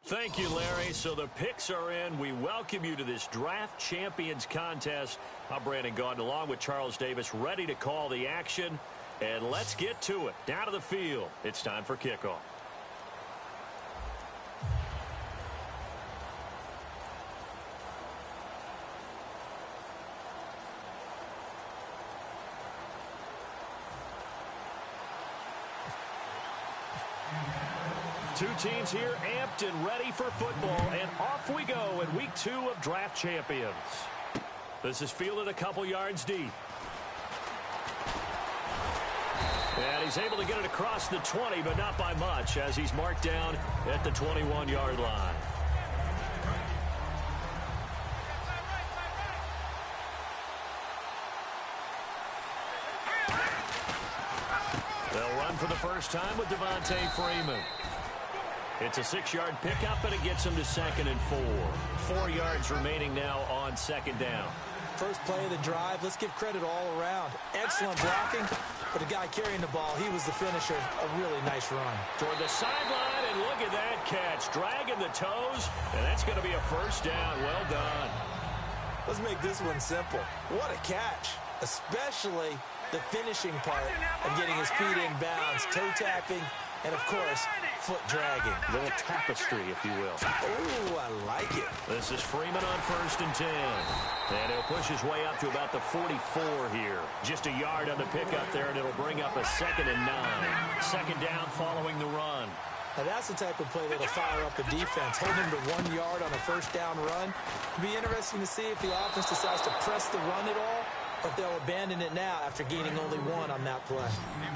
Thank you, Larry. So the picks are in. We welcome you to this Draft Champions contest. I'm Brandon Gaudin along with Charles Davis, ready to call the action. And let's get to it. Down to the field. It's time for kickoff. Two teams here amped and ready for football, and off we go in week 2 of Draft Champions. This is fielded a couple yards deep. And he's able to get it across the 20, but not by much, as he's marked down at the 21-yard line. They'll run for the first time with Devontae Freeman. It's a 6-yard pickup, and it gets him to 2nd and 4. 4 yards remaining now on 2nd down. First play of the drive. Let's give credit all around. Excellent blocking, but the guy carrying the ball, he was the finisher. A really nice run. Toward the sideline, and look at that catch. Dragging the toes, and that's going to be a first down. Well done. Let's make this one simple. What a catch, especially the finishing part of getting his feet in bounds, toe tapping, and, of course, foot dragging. A little tapestry, if you will. Oh, I like it. This is Freeman on 1st and 10. And he'll push his way up to about the 44 here. Just a yard on the pickup there, and it'll bring up a 2nd and 9. 2nd down following the run. Now, that's the type of play that'll fire up the defense. Hold him to 1 yard on a first down run. It'll be interesting to see if the offense decides to press the run at all, or if they'll abandon it now after gaining only 1 on that play.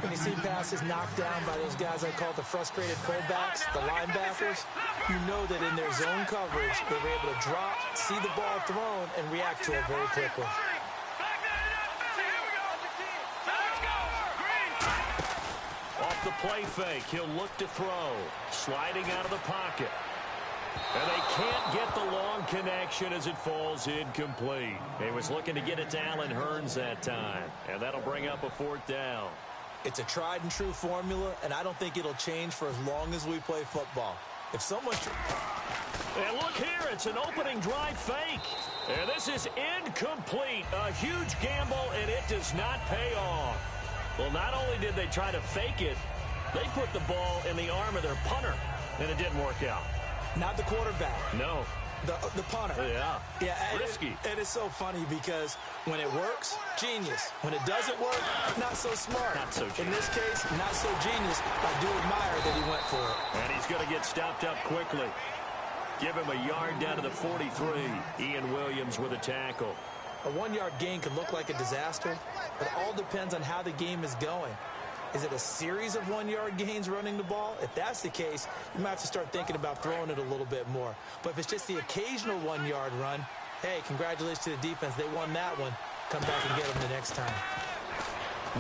When you see passes knocked down by those guys I call the frustrated fullbacks, the linebackers, you know that in their zone coverage, they were able to drop, see the ball thrown, and react to it very quickly. Off the play fake, he'll look to throw. Sliding out of the pocket. And they can't get the long connection as it falls incomplete. He was looking to get it to Allen Hurns that time. And that'll bring up a 4th down. It's a tried and true formula, and I don't think it'll change for as long as we play football. If someone... And look here, it's an opening drive fake. And this is incomplete. A huge gamble, and it does not pay off. Well, not only did they try to fake it, they put the ball in the arm of their punter, and it didn't work out. Not the quarterback. No. The punter. Yeah. Risky. And it's so funny because when it works, genius. When it doesn't work, not so smart. Not so genius. In this case, not so genius. I do admire that he went for it. And he's going to get stopped up quickly. Give him a yard down to the 43. Ian Williams with a tackle. A 1-yard gain could look like a disaster, but it all depends on how the game is going. Is it a series of 1-yard gains running the ball? If that's the case, you might have to start thinking about throwing it a little bit more. But if it's just the occasional 1-yard run, hey, congratulations to the defense. They won that one. Come back and get them the next time.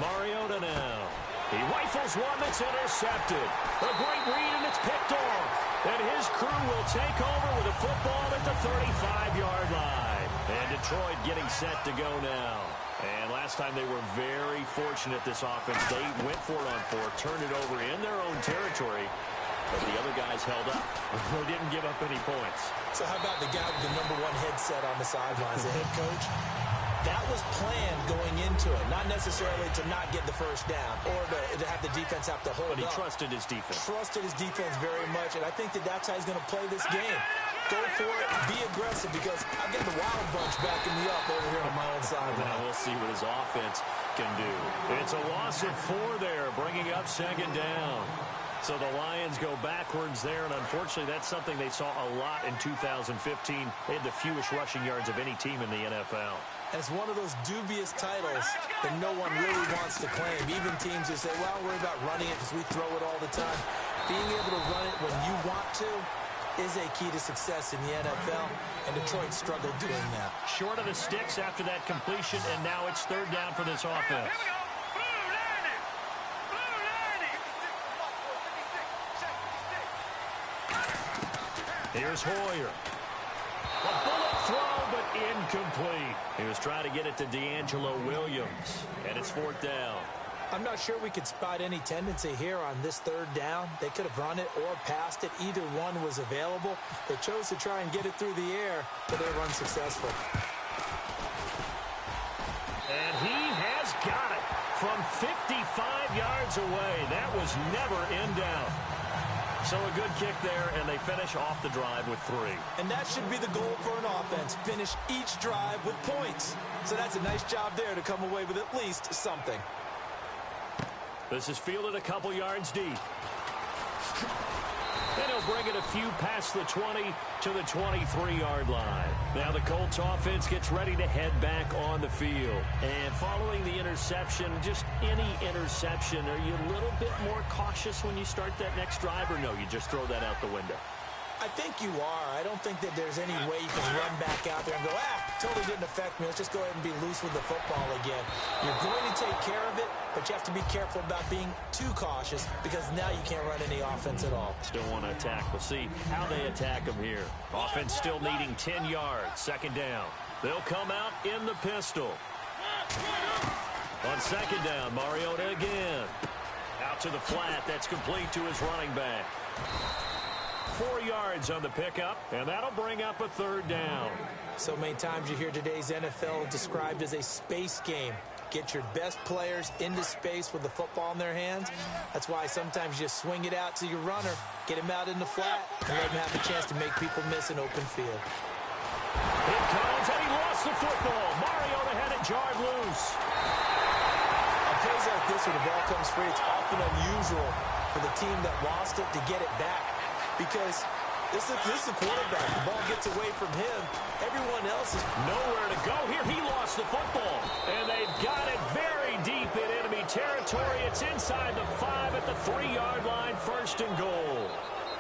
Mariota now. He rifles one that's intercepted. A great read, and it's picked off. And his crew will take over with a football at the 35-yard line. And Detroit getting set to go now. And last time they were very fortunate, this offense. They went for it on 4, turned it over in their own territory, but the other guys held up. They didn't give up any points. So how about the guy with the #1 headset on the sidelines, the head coach? That was planned going into it, not necessarily to not get the first down or to have the defense have to hold up. But he trusted his defense. Trusted his defense very much, and I think that's how he's going to play this game. Go for it, be aggressive, because I've got the Wild Bunch backing me up over here on my own side. Now we'll see what his offense can do. It's a loss of 4 there, bringing up 2nd down. So the Lions go backwards there, and unfortunately that's something they saw a lot in 2015. They had the fewest rushing yards of any team in the NFL. And it's one of those dubious titles that no one really wants to claim. Even teams who say, well, don't worry about running it because we throw it all the time. Being able to run it when you want to is a key to success in the NFL, and Detroit struggled doing that. Short of the sticks after that completion, and now it's 3rd down for this offense. Here's Hoyer. A bullet throw, but incomplete. He was trying to get it to D'Angelo Williams, and it's 4th down. I'm not sure we could spot any tendency here on this third down. They could have run it or passed it. Either one was available. They chose to try and get it through the air, but they were unsuccessful. And he has got it from 55 yards away. That was never in doubt. So a good kick there, and they finish off the drive with 3. And that should be the goal for an offense. Finish each drive with points. So that's a nice job there to come away with at least something. This is fielded a couple yards deep. And he'll bring it a few past the 20 to the 23-yard line. Now the Colts offense gets ready to head back on the field. And following the interception, just any interception, are you a little bit more cautious when you start that next drive, or no, you just throw that out the window? I think you are. I don't think that there's any way you can run back out there and go, totally didn't affect me. Let's just go ahead and be loose with the football again. You're going to take care of it, but you have to be careful about being too cautious because now you can't run any offense at all. Still want to attack. We'll see how they attack them here. Offense still needing 10 yards. Second down. They'll come out in the pistol. On second down, Mariota again. Out to the flat. That's complete to his running back. 4 yards on the pickup, and that'll bring up a third down. So many times you hear today's NFL described as a space game. Get your best players into space with the football in their hands. That's why sometimes you swing it out to your runner, get him out in the flat, and let him have a chance to make people miss an open field. Here comes, and he lost the football. Mariota had it jarred loose. On plays like this where the ball comes free, it's often unusual for the team that lost it to get it back. Because this is a quarterback. The ball gets away from him. Everyone else is nowhere to go. Here he lost the football. And they've got it very deep in enemy territory. It's inside the 5 at the 3-yard line. First and goal.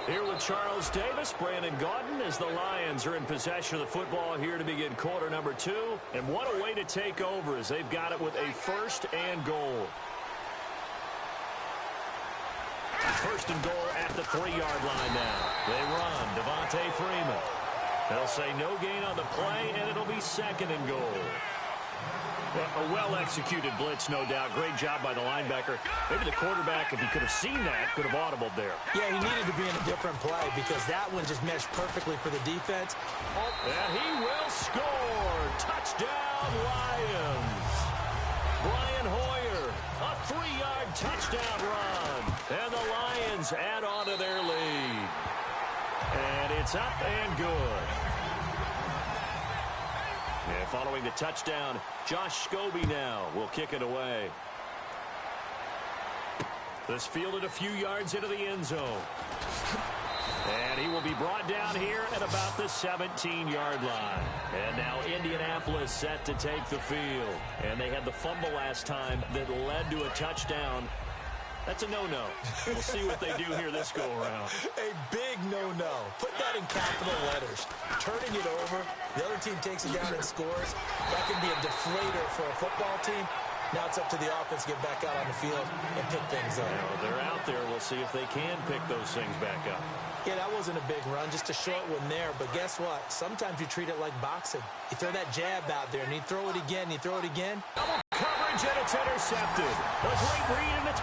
Here with Charles Davis, Brandon Gaudin, as the Lions are in possession of the football here to begin quarter number 2. And what a way to take over as they've got it with a first and goal. First and goal at the 3-yard line now. They run. Devontae Freeman. They'll say no gain on the play, and it'll be second and goal. A well-executed blitz, no doubt. Great job by the linebacker. Maybe the quarterback, if he could have seen that, could have audibled there. Yeah, he needed to be in a different play because that one just meshed perfectly for the defense. And he will score. Touchdown, Lions. Brian Hoyer, a 3-yard touchdown run. And the Lions add on to their lead. And it's up and good. And following the touchdown, Josh Scobie now will kick it away. This fielded a few yards into the end zone. And he will be brought down here at about the 17-yard line. And now Indianapolis set to take the field. And they had the fumble last time that led to a touchdown. That's a no-no. We'll see what they do here this go-around. A big no-no. Put that in capital letters. Turning it over, the other team takes it down and scores. That can be a deflator for a football team. Now it's up to the offense to get back out on the field and pick things up. Now, they're out there. We'll see if they can pick those things back up. Yeah, that wasn't a big run, just a short one there. But guess what? Sometimes you treat it like boxing. You throw that jab out there, and you throw it again, you throw it again. Double coverage, and it's intercepted. A great read, and it's...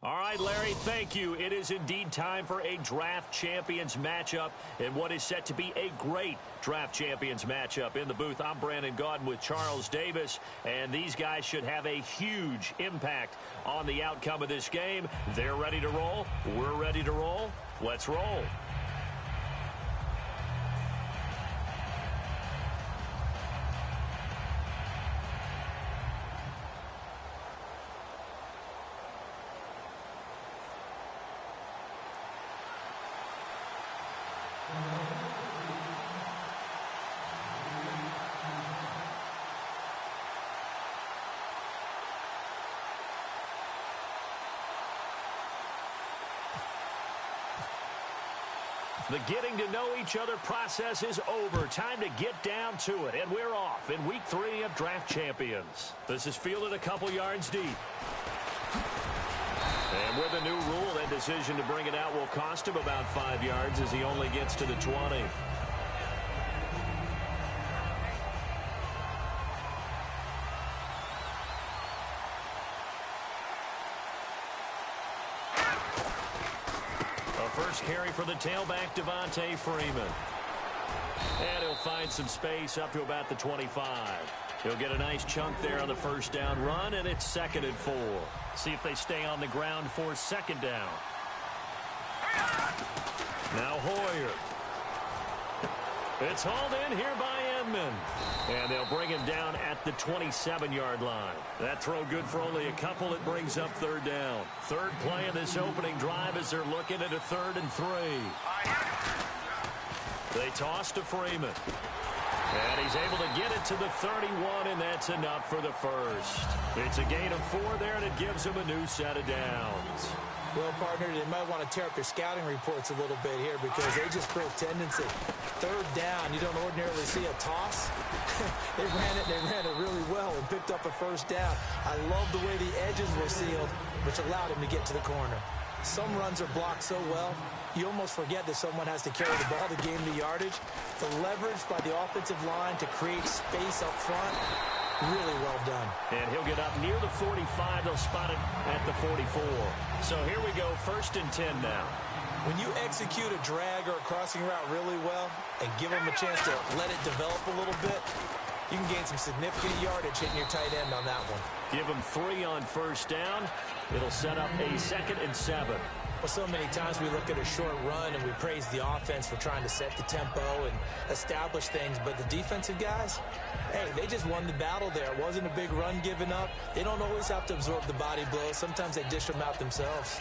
All right, Larry, thank you. It is indeed time for a draft champions matchup and what is set to be a great draft champions matchup. In the booth, I'm Brandon Gaudin with Charles Davis, and these guys should have a huge impact on the outcome of this game. They're ready to roll. We're ready to roll. Let's roll. The getting to know each other process is over. Time to get down to it. And we're off in week 3 of Draft Champions. This is fielded a couple yards deep. And with a new rule, that decision to bring it out will cost him about 5 yards as he only gets to the 20. First carry for the tailback, Devontae Freeman. And he'll find some space up to about the 25. He'll get a nice chunk there on the first down run, and it's 2nd and 4. See if they stay on the ground for 2nd down. Now Hoyer. It's hauled in here by Edmond. And they'll bring him down at the 27-yard line. That throw good for only a couple. It brings up 3rd down. Third play in this opening drive as they're looking at a 3rd and 3. They toss to Freeman. And he's able to get it to the 31, and that's enough for the first. It's a gain of 4 there, and it gives him a new set of downs. Well, partner, they might want to tear up their scouting reports a little bit here because they just put a tendency. 3rd down, you don't ordinarily see a toss. They ran it really well and picked up a 1st down. I love the way the edges were sealed, which allowed him to get to the corner. Some runs are blocked so well, you almost forget that someone has to carry the ball to gain the yardage. The leverage by the offensive line to create space up front, really well done. And he'll get up near the 45. They'll spot it at the 44. So here we go, 1st and 10 now. When you execute a drag or a crossing route really well and give them a chance to let it develop a little bit, you can gain some significant yardage hitting your tight end on that one. Give them 3 on 1st down. It'll set up a 2nd and 7. Well, so many times we look at a short run and we praise the offense for trying to set the tempo and establish things, but the defensive guys, hey, they just won the battle there. It wasn't a big run given up. They don't always have to absorb the body blows. Sometimes they dish them out themselves.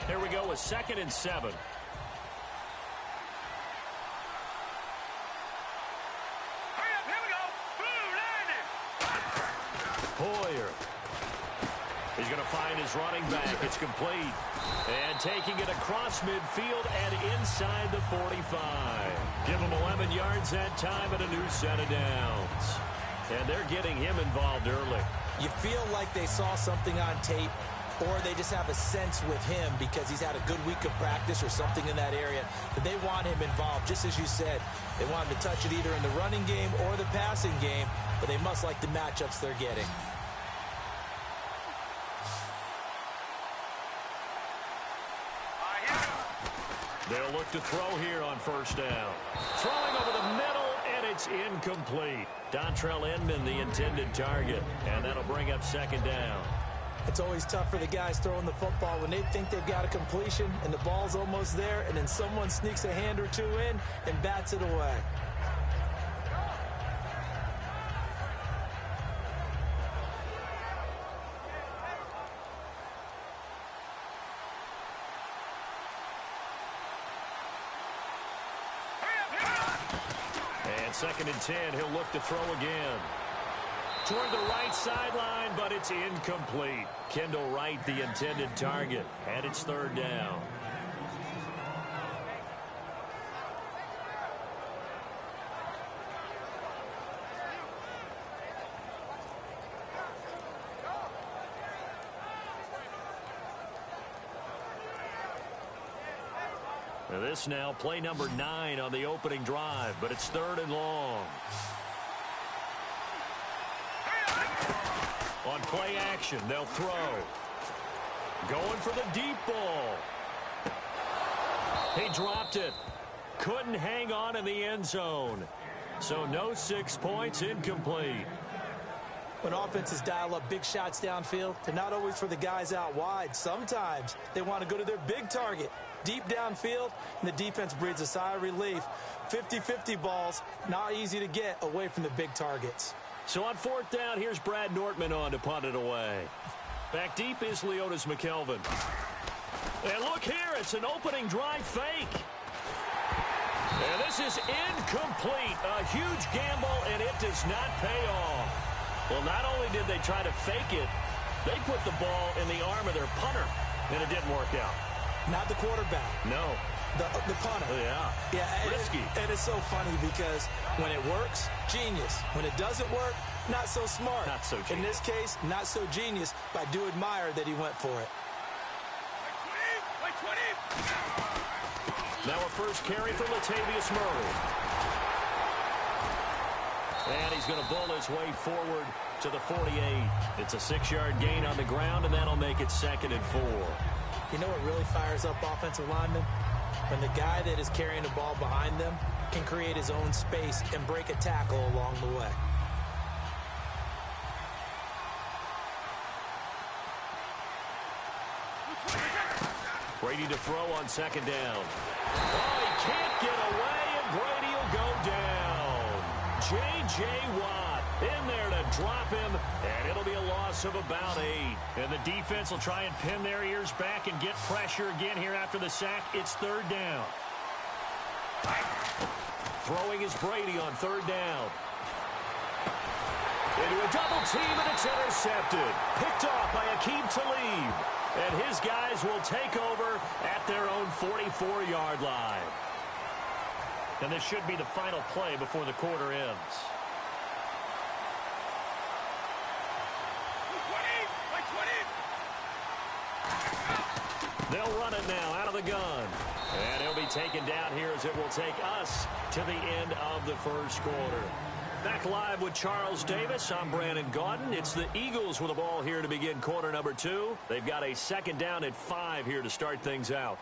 Here we go with 2nd and 7. Hoyer. He's going to find his running back. It's complete. And taking it across midfield and inside the 45. Give him 11 yards that time and a new set of downs. And they're getting him involved early. You feel like they saw something on tape, or they just have a sense with him because he's had a good week of practice or something in that area that they want him involved. Just as you said, they want him to touch it either in the running game or the passing game, but they must like the matchups they're getting. They'll look to throw here on 1st down. Throwing over the middle, and it's incomplete. Dontrell Inman, the intended target, and that'll bring up 2nd down. It's always tough for the guys throwing the football when they think they've got a completion and the ball's almost there, and then someone sneaks a hand or 2 in and bats it away. And 2nd and 10, he'll look to throw again. Toward the right sideline, but it's incomplete. Kendall Wright, the intended target, and it's 3rd down. And this now play number 9 on the opening drive, but it's 3rd and long. On play action, they'll throw. Going for the deep ball. He dropped it. Couldn't hang on in the end zone. So no 6 points, incomplete. When offenses dial up big shots downfield, they're not always for the guys out wide. Sometimes they want to go to their big target, deep downfield, and the defense breathes a sigh of relief. 50-50 balls, not easy to get away from the big targets. So on 4th down, here's Brad Nortman on to punt it away. Back deep is Leotis McKelvin. And look here, it's an opening drive fake. And this is incomplete. A huge gamble, and it does not pay off. Well, not only did they try to fake it, they put the ball in the arm of their punter, and it didn't work out. Not the quarterback. No. The punter. Yeah. Risky. And it's so funny because when it works, genius. When it doesn't work, not so smart. Not so genius. In this case, not so genius, but I do admire that he went for it. Now a first carry for Latavius Murray. And he's going to bull his way forward to the 48. It's a 6-yard gain on the ground, and that'll make it 2nd and 4. You know what really fires up offensive linemen? When the guy that is carrying the ball behind them can create his own space and break a tackle along the way. Brady to throw on 2nd down. Oh, he can't get away, and Brady will go down. J.J. Watt in there to drop him, and it'll be a loss of about 8. And the defense will try and pin their ears back and get pressure again here after the sack. It's 3rd down. Throwing is Brady on 3rd down. Into a double team, and it's intercepted. Picked off by Aqib Talib. And his guys will take over at their own 44-yard line. And this should be the final play before the quarter ends. They'll run it now out of the gun. And he'll be taken down here as it will take us to the end of the first quarter. Back live with Charles Davis. I'm Brandon Gaudin. It's the Eagles with the ball here to begin quarter number 2. They've got a 2nd down at 5 here to start things out.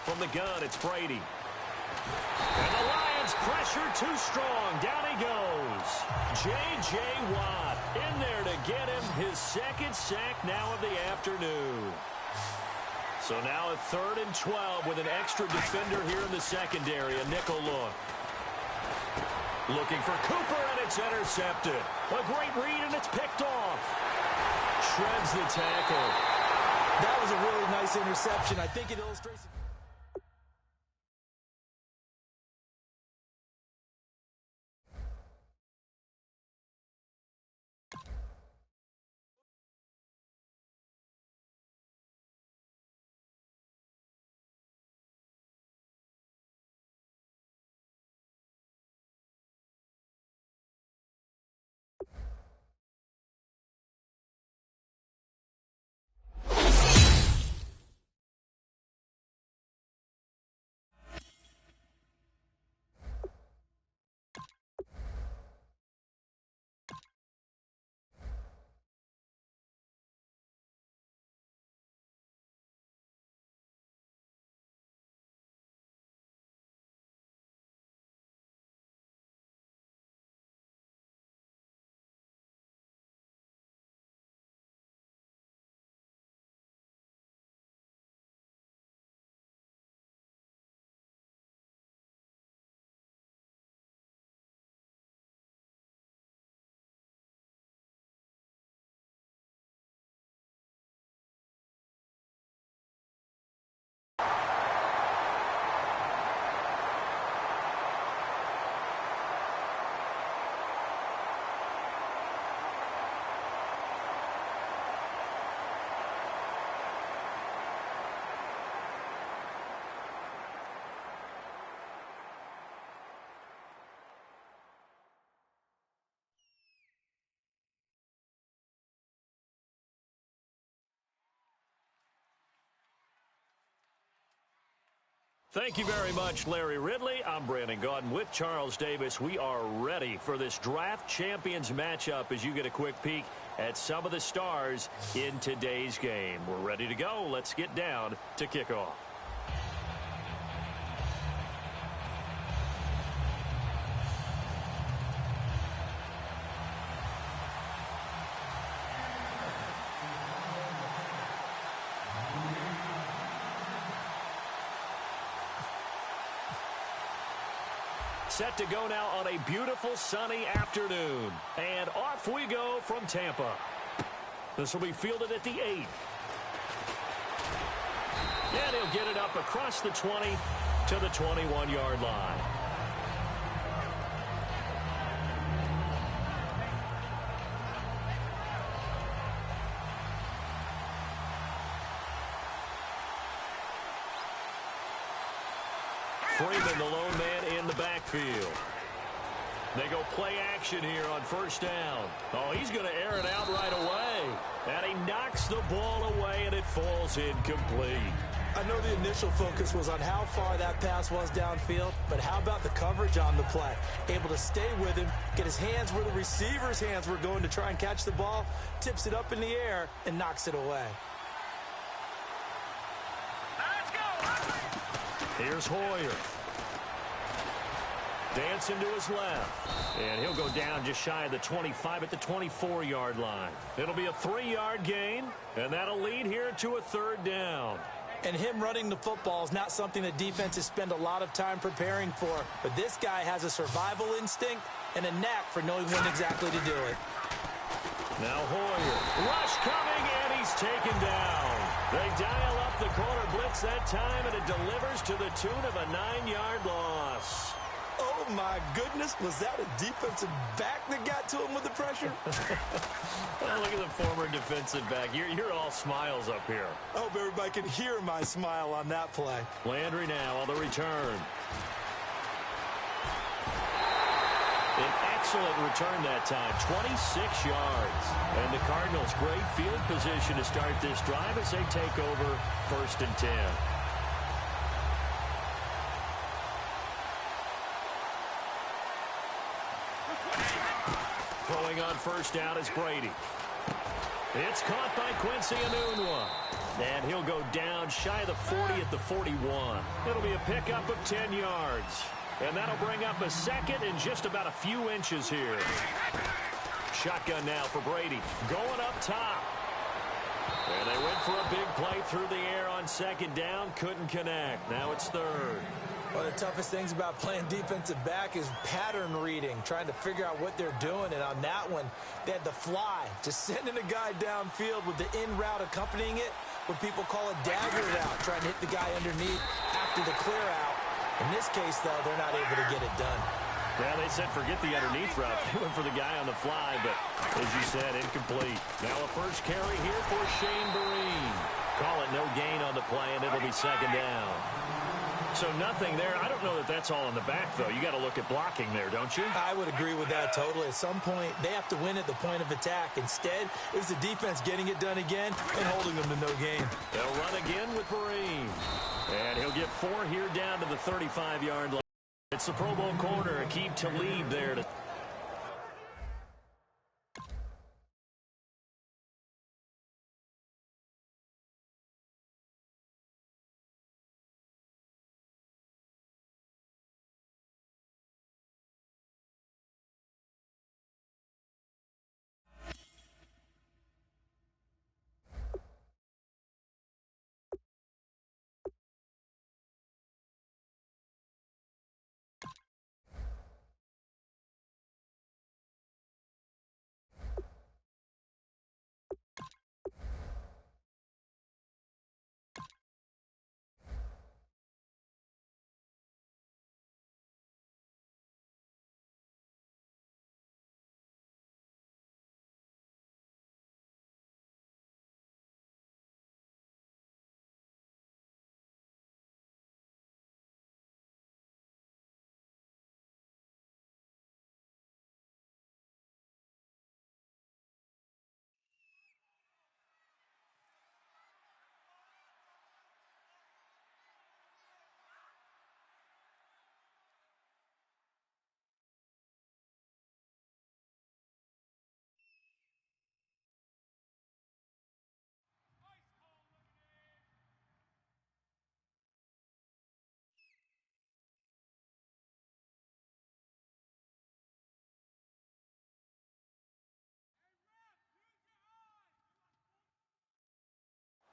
From the gun, it's Brady. And the Lions pressure too strong. Down he goes. J.J. Watt in there to get him his 2nd sack now of the afternoon. So now a 3rd and 12 with an extra defender here in the secondary. A nickel look. Looking for Cooper, and it's intercepted. A great read, and it's picked off. Shreds the tackle. That was a really nice interception. I think it illustrates... Thank you very much, Larry Ridley. I'm Brandon Gaudin with Charles Davis. We are ready for this draft champions matchup as you get a quick peek at some of the stars in today's game. We're ready to go. Let's get down to kickoff. Set to go now on a beautiful sunny afternoon. And off we go from Tampa. This will be fielded at the 8. And he'll get it up across the 20 to the 21-yard line. Freeman, the lone man in the backfield. They go play action here on first down. Oh, he's going to air it out right away. And he knocks the ball away, and it falls incomplete. I know the initial focus was on how far that pass was downfield, but how about the coverage on the play? Able to stay with him, get his hands where the receiver's hands were going to try and catch the ball, tips it up in the air, and knocks it away. Here's Hoyer. Dancing to his left. And he'll go down just shy of the 25 at the 24-yard line. It'll be a 3-yard gain, and that'll lead here to a third down. And him running the football is not something that defenses spend a lot of time preparing for. But this guy has a survival instinct and a knack for knowing when exactly to do it. Now Hoyer. Rush coming, and he's taken down. They dial up the corner blitz that time, and it delivers to the tune of a 9-yard loss. Oh, my goodness. Was that a defensive back that got to him with the pressure? Well, look at the former defensive back. You're all smiles up here. I hope everybody can hear my smile on that play. Landry now on the return. An excellent return that time, 26 yards. And the Cardinals, great field position to start this drive as they take over 1st and 10. Throwing on first down is Brady. It's caught by Quincy Enunwa. And he'll go down shy of the 40 at the 41. It'll be a pickup of 10 yards. And that'll bring up a second in just about a few inches here. Shotgun now for Brady. Going up top. And they went for a big play through the air on second down. Couldn't connect. Now it's third. One of the toughest things about playing defensive back is pattern reading, trying to figure out what they're doing. And on that one, they had the fly, just sending a guy downfield with the in route accompanying it, what people call a dagger route, trying to hit the guy underneath after the clear out. In this case, though, they're not able to get it done. Yeah, they said forget the underneath route. They went for the guy on the fly, but as you said, incomplete. Now a first carry here for Shane Vereen. Call it no gain on the play, and it'll be second down. So nothing there. I don't know that that's all in the back, though. You got to look at blocking there, don't you? I would agree with that totally. At some point, they have to win at the point of attack. Instead, it was the defense getting it done again and holding them to no gain. They'll run again with Vereen. And he'll get 4 here down to the 35-yard line. It's the Pro Bowl corner. Aqib Talib there to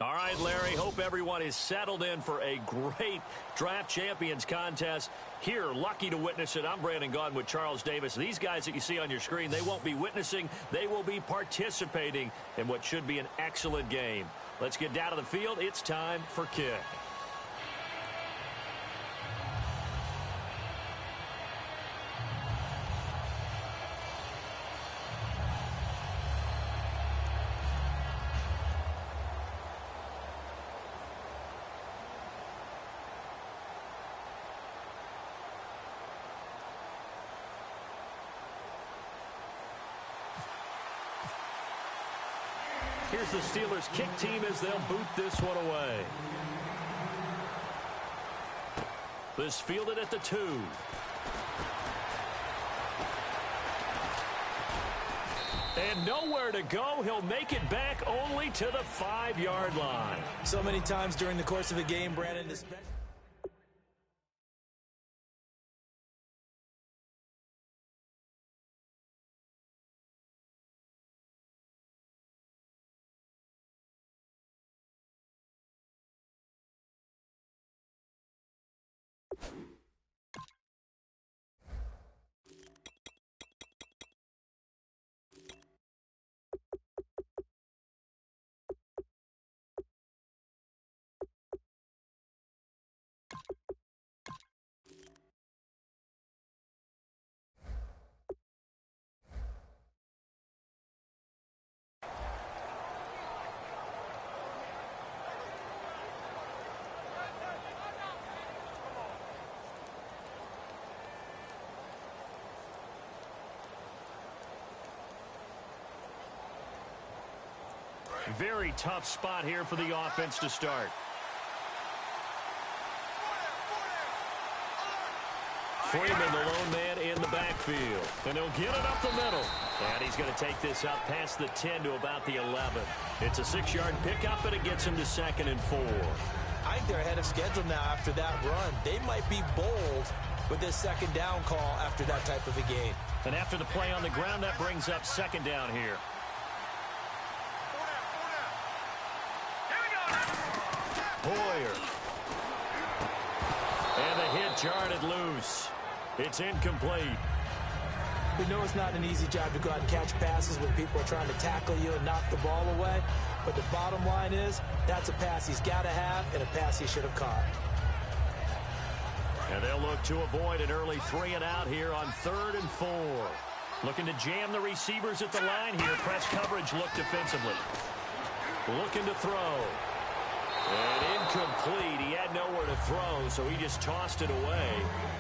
All right, Larry, hope everyone is settled in for a great draft champions contest here. Lucky to witness it. I'm Brandon Gaudin with Charles Davis. These guys that you see on your screen, they won't be witnessing. They will be participating in what should be an excellent game. Let's get down to the field. It's time for kick. Here's the Steelers' kick team as they'll boot this one away. This fielded at the 2. And nowhere to go. He'll make it back only to the 5-yard line. So many times during the course of a game, Brandon, very tough spot here for the offense to start. Freeman, the lone man in the backfield. And he'll get it up the middle. And he's going to take this up past the 10 to about the 11. It's a 6-yard pickup, and it gets him to 2nd and 4. I think they're ahead of schedule now after that run. They might be bold with this 2nd down call after that type of a game. And after the play on the ground, that brings up 2nd down here. Boyer. And the hit jarred loose. It's incomplete. We know it's not an easy job to go out and catch passes when people are trying to tackle you and knock the ball away. But the bottom line is, that's a pass he's got to have and a pass he should have caught. And they'll look to avoid an early 3-and-out here on 3rd and 4. Looking to jam the receivers at the line here. Press coverage look defensively. Looking to throw. And incomplete. He had nowhere to throw, so he just tossed it away.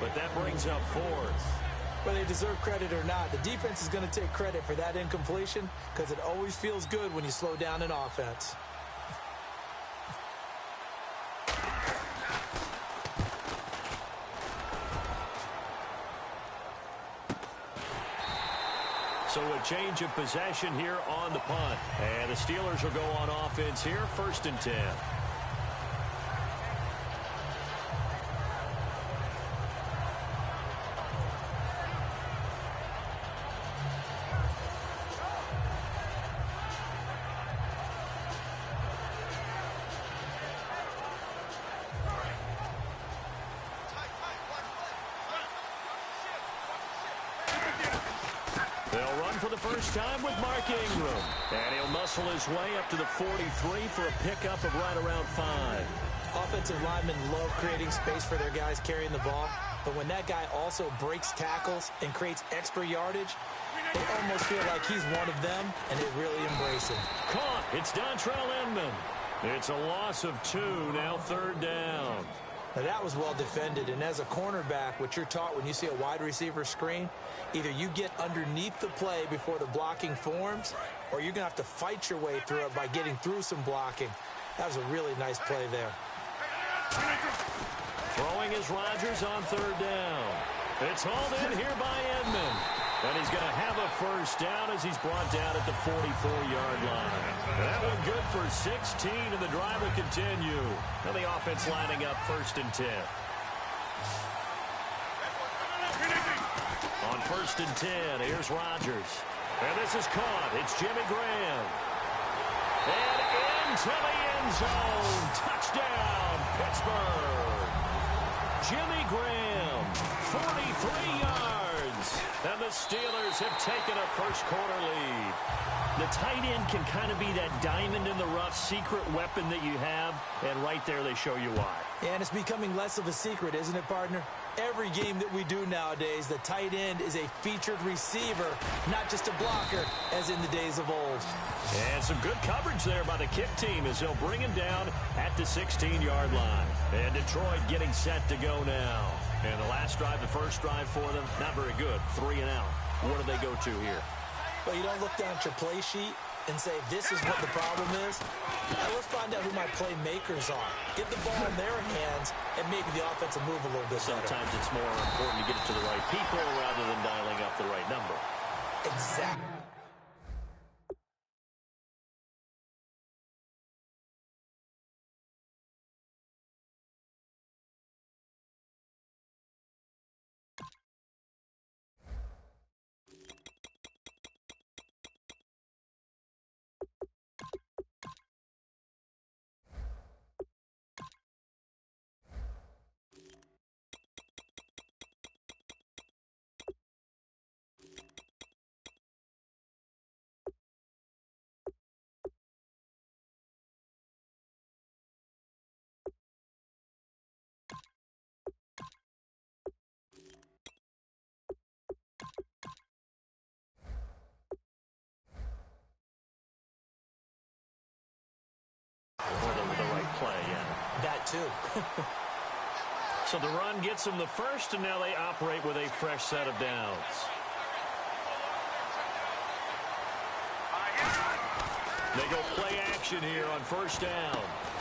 But that brings up 4th. Whether they deserve credit or not, the defense is going to take credit for that incompletion because it always feels good when you slow down an offense. So a change of possession here on the punt. And the Steelers will go on offense here, 1st and 10. They'll run for the first time with Mark Ingram. And he'll muscle his way up to the 43 for a pickup of right around 5. Offensive linemen love creating space for their guys carrying the ball. But when that guy also breaks tackles and creates extra yardage, they almost feel like he's one of them, and they really embrace him. Caught. It's Dontrell Inman. It's a loss of 2, now 3rd down. Now, that was well defended, and as a cornerback, what you're taught when you see a wide receiver screen, either you get underneath the play before the blocking forms, or you're going to have to fight your way through it by getting through some blocking. That was a really nice play there. Throwing is Rodgers on 3rd down. It's hauled in here by Inman. And he's going to have a first down as he's brought down at the 44-yard line. That one good for 16, and the drive will continue. And the offense lining up 1st and 10. On 1st and 10, here's Rodgers. And this is caught. It's Jimmy Graham. And into the end zone. Touchdown, Pittsburgh. Jimmy Graham, 43 yards. And the Steelers have taken a first-quarter lead. The tight end can kind of be that diamond in the rough secret weapon that you have, and right there they show you why. And it's becoming less of a secret, isn't it, partner? Every game that we do nowadays, the tight end is a featured receiver, not just a blocker, as in the days of old. And some good coverage there by the kick team as they'll bring him down at the 16-yard line. And Detroit getting set to go now. And the last drive, the first drive for them, not very good. 3 and out. What do they go to here? Well, you don't look down at your play sheet and say, this is what the problem is. Now, let's find out who my playmakers are. Get the ball in their hands and maybe the offense will move a little bit better. Sometimes it's more important to get it to the right people rather than dialing up the right number. Exactly. The right play, yeah. That too. So the run gets them the first, and now they operate with a fresh set of downs. They go play action here on first down.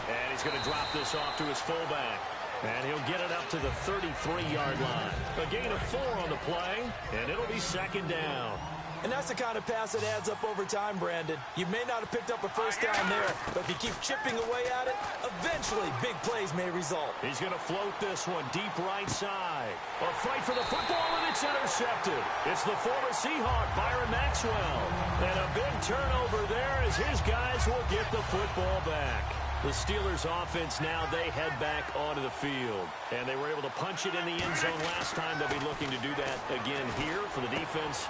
And he's going to drop this off to his fullback. And he'll get it up to the 33-yard line. A gain of 4 on the play, and it'll be second down. And that's the kind of pass that adds up over time, Brandon. You may not have picked up a first down there, but if you keep chipping away at it, eventually big plays may result. He's going to float this one deep right side. A fight for the football, and it's intercepted. It's the former Seahawk, Byron Maxwell. And a big turnover there as his guys will get the football back. The Steelers offense now, they head back onto the field. And they were able to punch it in the end zone last time. They'll be looking to do that again here for the defense.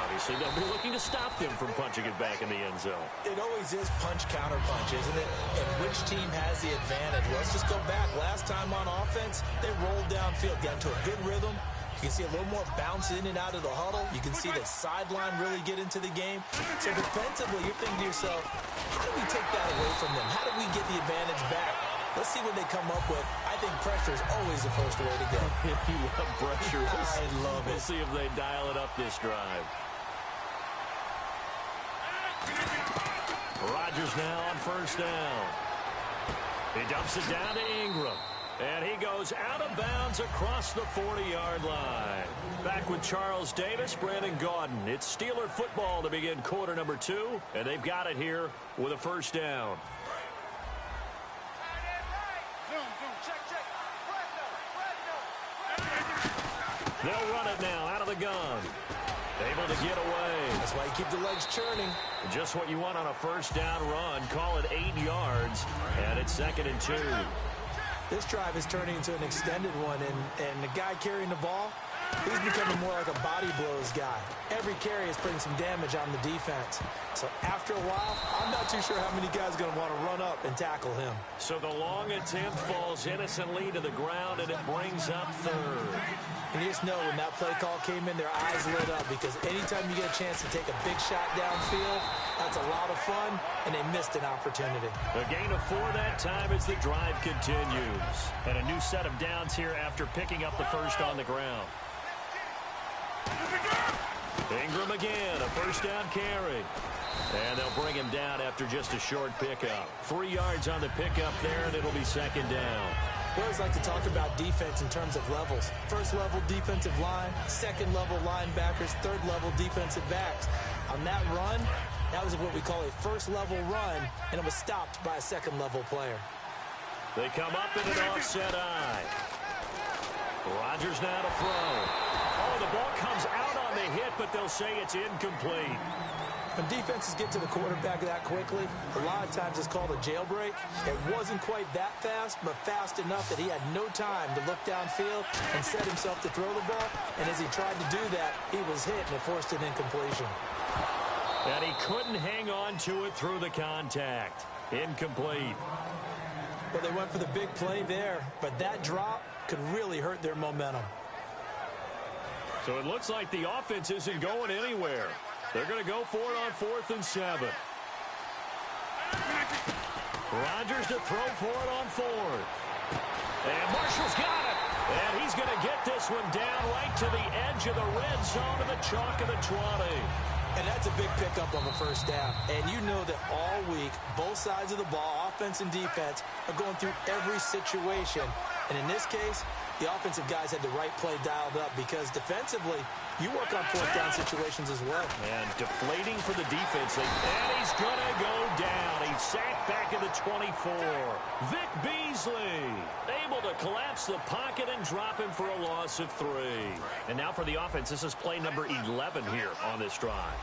Obviously, they'll be looking to stop them from punching it back in the end zone. It always is punch-counter-punch, isn't it? And which team has the advantage? Let's just go back. Last time on offense, they rolled downfield, got into a good rhythm. You can see a little more bounce in and out of the huddle. You can see the sideline really get into the game. So defensively, you're thinking to yourself, how do we take that away from them? How do we get the advantage back? Let's see what they come up with. I think pressure is always the first way to go. You love pressure. I love it. We'll see if they dial it up this drive. Rodgers now on first down. He dumps it down to Ingram. And he goes out of bounds across the 40-yard line. Back with Charles Davis, Brandon Gaudin. It's Steeler football to begin quarter number 2. And they've got it here with a first down. They'll run it now out of the gun. Able to get away. That's why you keep the legs churning. Just what you want on a first down run. Call it 8 yards. And it's 2nd and 2. This drive is turning into an extended one, and the guy carrying the ball, he's becoming more like a body blows guy. Every carry is putting some damage on the defense. So after a while, I'm not too sure how many guys are going to want to run up and tackle him. So the long attempt falls innocently to the ground, and it brings up 3rd. And you just know when that play call came in, their eyes lit up, because anytime you get a chance to take a big shot downfield, that's a lot of fun, and they missed an opportunity. A gain of 4 that time as the drive continues. And a new set of downs here after picking up the first on the ground. Ingram again, a first down carry. And they'll bring him down after just a short pickup. 3 yards on the pickup there, and it'll be 2nd down. We always like to talk about defense in terms of levels. First level defensive line, second level linebackers, third level defensive backs. On that run, that was what we call a first level run, and it was stopped by a second level player. They come up in an offset eye. Rodgers now to throw. Oh, the ball comes out on the hit, but they'll say it's incomplete. When defenses get to the quarterback that quickly, a lot of times it's called a jailbreak. It wasn't quite that fast, but fast enough that he had no time to look downfield and set himself to throw the ball. And as he tried to do that, he was hit, and it forced an incompletion. And he couldn't hang on to it through the contact. Incomplete. Well, they went for the big play there, but that drop could really hurt their momentum. So it looks like the offense isn't going anywhere. They're going to go for it on 4th and 7. Rodgers to throw for it on 4th. And Marshall's got it. And he's going to get this one down right to the edge of the red zone of the chalk of the 20. And that's a big pickup of a first down. And you know that all week, both sides of the ball, offense and defense, are going through every situation. And in this case, the offensive guys had the right play dialed up because defensively, you work on 4th down situations as well. And deflating for the defense. And he's going to go down. He's sacked back at the 24. Vic Beasley able to collapse the pocket and drop him for a loss of 3. And now for the offense, this is play number 11 here on this drive.